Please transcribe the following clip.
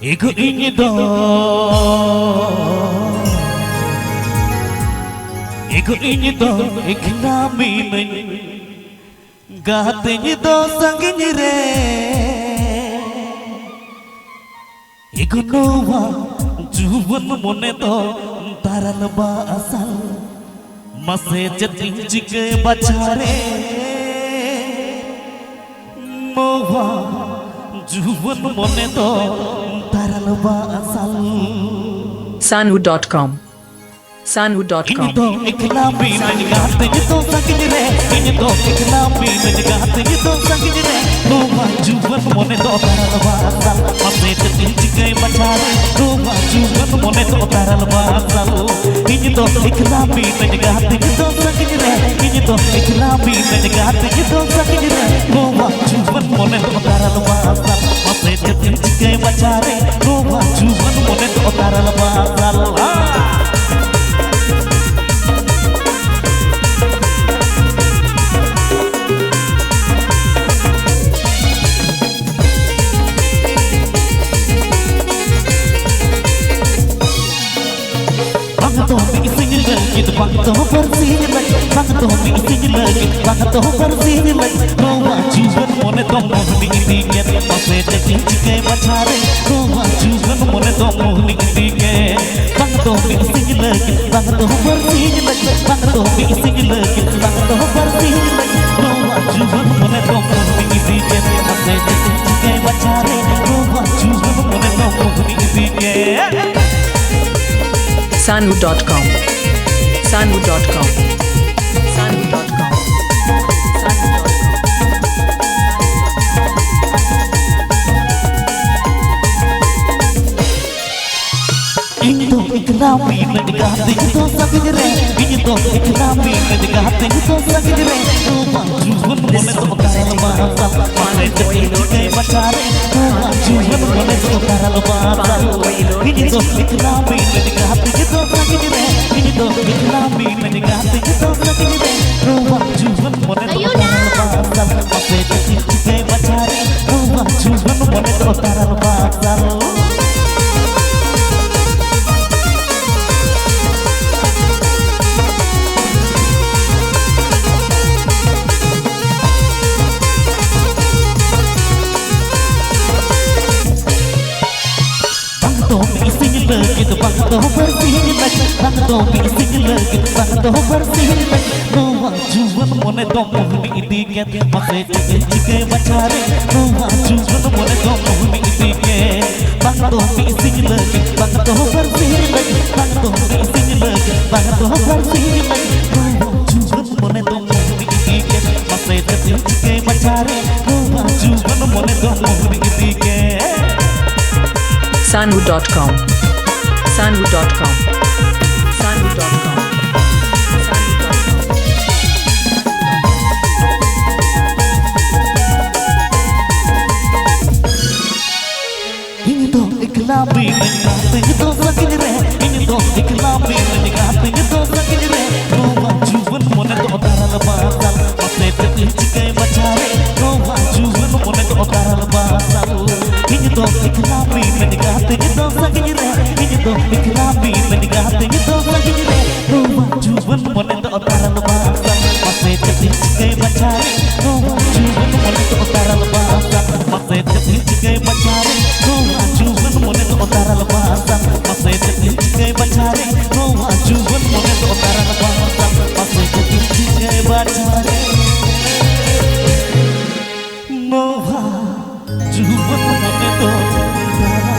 Ego ini do, ego ini do, ikhnaami nahi, gaate ini do sangi re. Ego noa, juwan mone do, taral ba asal, mase jati jike bachare. Noa, juwan mone do. Sanu.com Sanu.com Ini ikhnaami nahi gaate ini do sangi re. Ini ikhnaami nahi gaate ini do sangi re. Noa juwan mone do taral ba asal, mase jati jike bachare. Noa juwan mone do taral ba asal. Ini ikhnaami nahi gaate ini do sangi re. Ini ikhnaami nahi gaate ini do sangi re. Noa juwan mone do taral ba asal, mase jati jike bachare. Noa juwan mone do taral ba asal. Bangto bersih lagi, bangto ising lagi, bangto bersih lagi. Noa juwan mone do mohni diket, mase jati jike bachare. Noa juwan mone do mohni diket, bangto ising lagi, bangto bersih lagi, bangto ising lagi, bangto bersih lagi. Noa juwan mone do mohni diket, mase jati jike bachare. Noa juwan mone do mohni diket. Sanu.com Sanu.com Sanu.com Ini ikhnaami nahi gaate ini do sangi re. Ini ikhnaami nahi gaate ini do sangi re. Noa juwan mone do taral ba asal, mase jati jike bachare. Noa juwan mone do taral ba asal. Ini ikhnaami nahi gaate ini do sangi re. Ini ikhnaami nahi gaate ini do sangi re. Noa juwan mone do taral ba asal, mase jati jike bachare. Noa juwan mone do taral ba asal. Ising lagi, bangto bersih lagi, bangto ising lagi, bangto bersih lagi. Noa juwan mone do mohni diket, mase jati jike bachare. Noa juwan mone do mohni diket, bangto ising lagi, bangto bersih lagi, bangto ising lagi, bangto bersih lagi. Noa juwan mone do mohni diket, mase jati jike bachare. Noa juwan mone do mohni diket. Sanu.com Sanu.com Sanu.com Ini ikhnaami nahi gaate ini do sangi re. Ini ikhnaami nahi gaate ini do sangi re. Noa juwan mone do taral ba asal, mase jati jike bachare. Noa juwan mone do taral ba asal. Ini ikhnaami nahi gaate ini do sangi re. Ini ikhnaami nahi gaate ini do sangi re. Noa juwan mone do taral ba asal, mase jati jike bachare. Noa juwan mone do taral ba asal, mase jati jike bachare. Noa juwan mone do taral ba asal, mase jati jike bachare. Noa juwan mone do taral ba asal, mase jati jike bachare. Noa juwan mone do taral